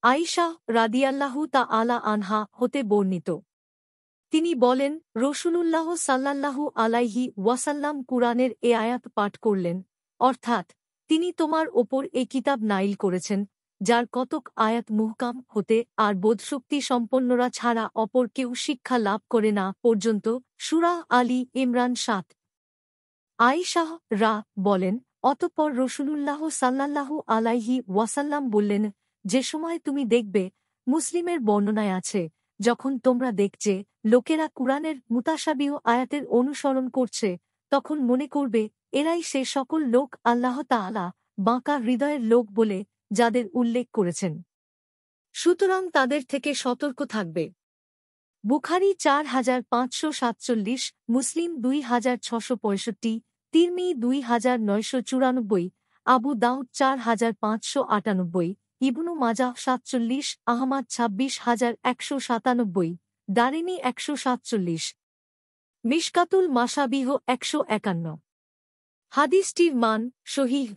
আয়েশা রাদিয়াল্লাহু তাআলা আনহা হতে বর্ণিত। তিনি বলেন, রাসূলুল্লাহ সাল্লাল্লাহু আলাইহি ওয়াসাল্লাম কুরআনের এ আয়াত পাঠ করলেন, অর্থাৎ তিনি তোমার ওপর এ কিতাব নাযিল করেছেন, যার কতক আয়াত মুহকাম হতে আর বোধশক্তি সম্পন্নরা ছাড়া অপর কেউ শিক্ষা লাভ করে না পর্যন্ত। সূরা আলী ইমরান ৭। আয়েশা বলেন, অতঃপর রাসূলুল্লাহ সাল্লাল্লাহু আলাইহি ওয়াসাল্লাম বললেন, যে সময় তুমি দেখবে, মুসলিমের বর্ণনায় আছে, যখন তোমরা দেখছে লোকেরা কুরআনের মুতাশাবিহ আয়াতের অনুসরণ করছে, তখন মনে করবে এরাই সে সকল লোক আল্লাহ তাআলা বাঁকা হৃদয়ের লোক বলে যাদের উল্লেখ করেছেন। সুতরাং তাদের থেকে সতর্ক থাকবে। বুখারী ৪৫৪৭, মুসলিম ২৬৬৫, তিরমিযী ২৯৯৯, আবু দাউদ ৪৫৯৮, ইবনু মাজাহ ৪৭, আহমাদ ২৬১৯৭, দারিমি ১৪৭, মিশকাতুল মাশাবিহ ১৫১। হাদিসটির মান সহিহ।